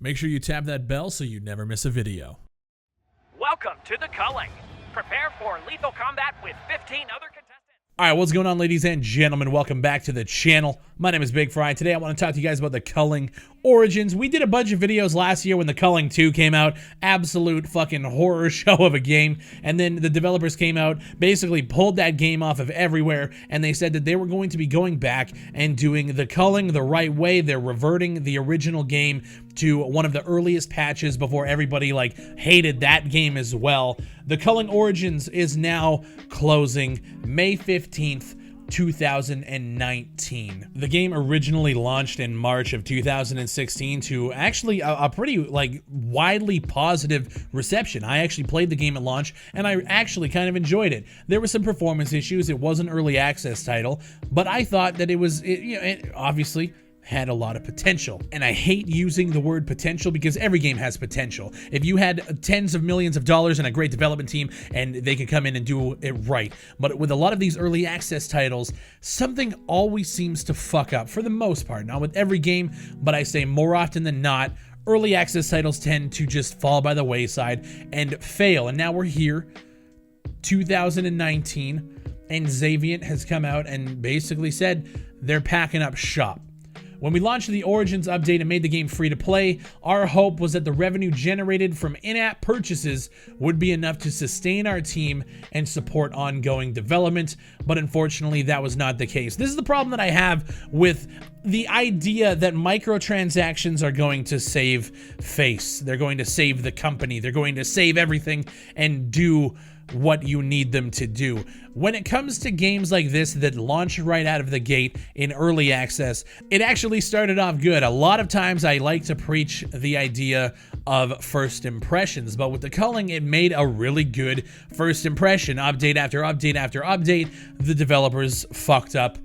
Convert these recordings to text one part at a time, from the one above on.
Make sure you tap that bell so you never miss a video. Welcome to the Culling. Prepare for lethal combat with 15 other contestants. All right, what's going on, ladies and gentlemen? Welcome back to the channel. My name is Bigfry. Today I want to talk to you guys about the Culling Origins. We did a bunch of videos last year when the Culling 2 came out. Absolute fucking horror show of a game. And then the developers came out, basically pulled that game off of everywhere, and they said that they were going to be going back and doing the Culling the right way. They're reverting the original game to one of the earliest patches before everybody hated that game as well. The Culling Origins is now closing May 15th, 2019. The game originally launched in March of 2016 to actually a pretty widely positive reception. I actually played the game at launch and I actually kind of enjoyed it. There were some performance issues. It was an early access title, but I thought that it obviously had a lot of potential. And I hate using the word potential because every game has potential. If you had tens of millions of dollars and a great development team and they can come in and do it right. But with a lot of these early access titles, something always seems to fuck up for the most part. Not with every game, but I say more often than not, early access titles tend to just fall by the wayside and fail. And now we're here, 2019, and Xaviant has come out and basically said they're packing up shop. When we launched the Origins update and made the game free to play, our hope was that the revenue generated from in-app purchases would be enough to sustain our team and support ongoing development, but unfortunately that was not the case. This is the problem that I have with the idea that microtransactions are going to save face. They're going to save the company. They're going to save everything and do what you need them to do. When it comes to games like this that launch right out of the gate in early access, it actually started off good. A lot of times I like to preach the idea of first impressions, but with the Culling, it made a really good first impression. Update after update after update, the developers fucked up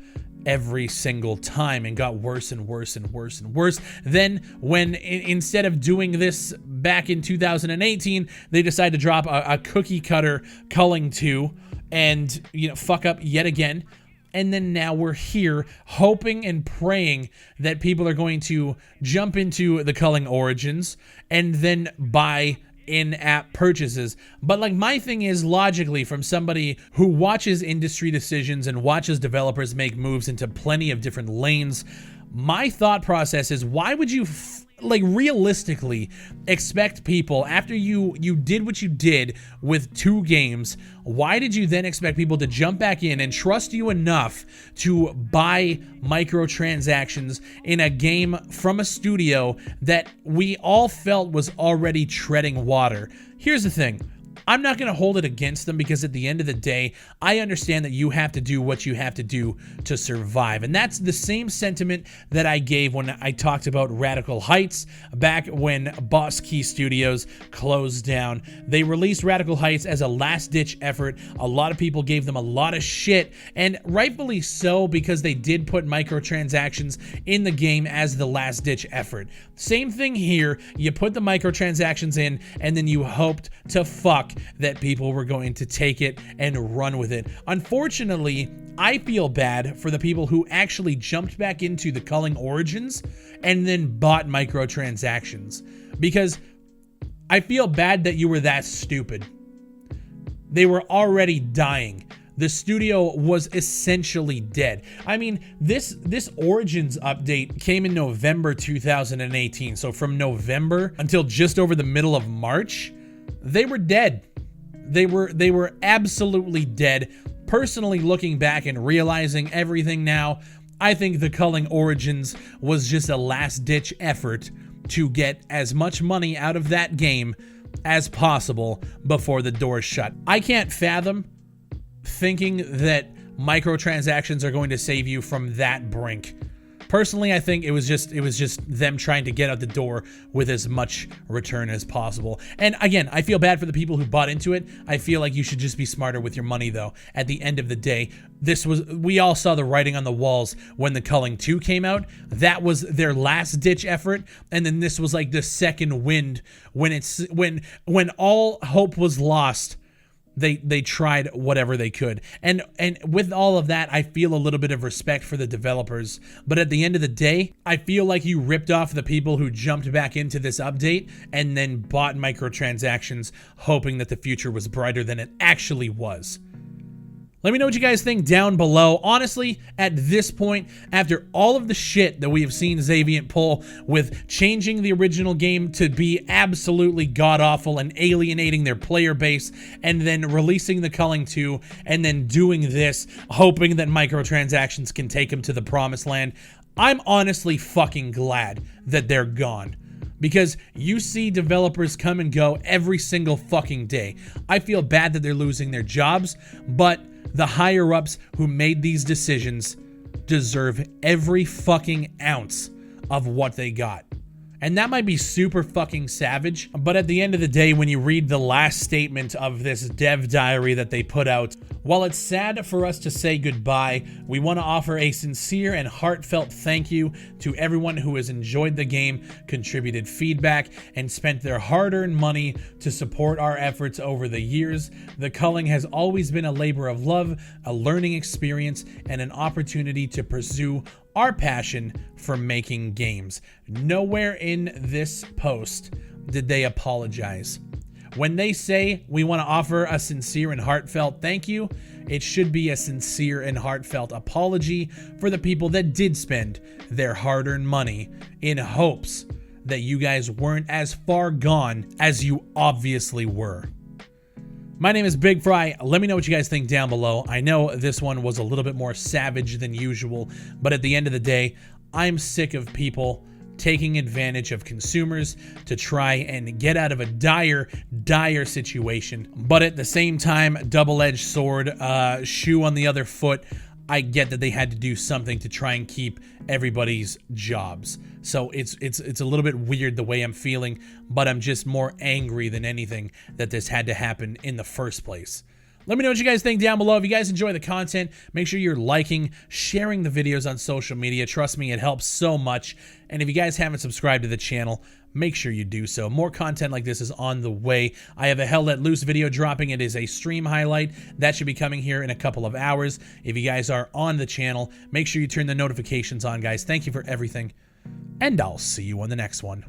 every single time and got worse and worse and worse and worse. Then when instead of doing this back in 2018, they decided to drop a cookie cutter Culling 2 and fuck up yet again. And then now we're here hoping and praying that people are going to jump into the Culling Origins and then buy in-app purchases. But my thing is, logically, from somebody who watches industry decisions and watches developers make moves into plenty of different lanes, my thought process is, why would you realistically expect people, after you did what you did with 2 games, why did you then expect people to jump back in and trust you enough to buy microtransactions in a game from a studio that we all felt was already treading water? Here's the thing. I'm not going to hold it against them because at the end of the day, I understand that you have to do what you have to do to survive. And that's the same sentiment that I gave when I talked about Radical Heights back when Boss Key Studios closed down. They released Radical Heights as a last-ditch effort. A lot of people gave them a lot of shit, and rightfully so, because they did put microtransactions in the game as the last-ditch effort. Same thing here. You put the microtransactions in, and then you hoped to fuck that people were going to take it and run with it. Unfortunately, I feel bad for the people who actually jumped back into the Culling Origins and then bought microtransactions, because I feel bad that you were that stupid. They were already dying. The studio was essentially dead. I mean, this Origins update came in November 2018. So from November until just over the middle of March, they were dead. They were absolutely dead. Personally, looking back and realizing everything now, I think the Culling Origins was just a last-ditch effort to get as much money out of that game as possible before the doors shut. I can't fathom thinking that microtransactions are going to save you from that brink. Personally, I think it was just them trying to get out the door with as much return as possible. And again, I feel bad for the people who bought into it. I feel like you should just be smarter with your money, though. At the end of the day, we all saw the writing on the walls when the Culling 2 came out. That was their last ditch effort, and then this was like the second wind when all hope was lost. They tried whatever they could. And with all of that, I feel a little bit of respect for the developers. But at the end of the day, I feel like you ripped off the people who jumped back into this update and then bought microtransactions, hoping that the future was brighter than it actually was. Let me know what you guys think down below. Honestly, at this point, after all of the shit that we have seen Xavient pull with changing the original game to be absolutely god-awful and alienating their player base, and then releasing the Culling 2, and then doing this, hoping that microtransactions can take them to the promised land, I'm honestly fucking glad that they're gone. Because you see developers come and go every single fucking day. I feel bad that they're losing their jobs, but the higher-ups who made these decisions deserve every fucking ounce of what they got. And that might be super fucking savage, but at the end of the day, when you read the last statement of this dev diary that they put out, while it's sad for us to say goodbye, we want to offer a sincere and heartfelt thank you to everyone who has enjoyed the game, contributed feedback, and spent their hard-earned money to support our efforts over the years. The Culling has always been a labor of love, a learning experience, and an opportunity to pursue our passion for making games. Nowhere in this post did they apologize. When they say we want to offer a sincere and heartfelt thank you, it should be a sincere and heartfelt apology for the people that did spend their hard-earned money in hopes that you guys weren't as far gone as you obviously were. My name is Bigfry. Let me know what you guys think down below. I know this one was a little bit more savage than usual, but at the end of the day, I'm sick of people taking advantage of consumers to try and get out of a dire situation. But at the same time, double-edged sword, shoe on the other foot, I get that they had to do something to try and keep everybody's jobs. So it's a little bit weird the way I'm feeling, but I'm just more angry than anything that this had to happen in the first place. Let me know what you guys think down below. If you guys enjoy the content, make sure you're liking, sharing the videos on social media. Trust me, it helps so much. And if you guys haven't subscribed to the channel, make sure you do so. More content like this is on the way. I have a Hell Let Loose video dropping. It is a stream highlight. That should be coming here in a couple of hours. If you guys are on the channel, make sure you turn the notifications on, guys. Thank you for everything, and I'll see you on the next one.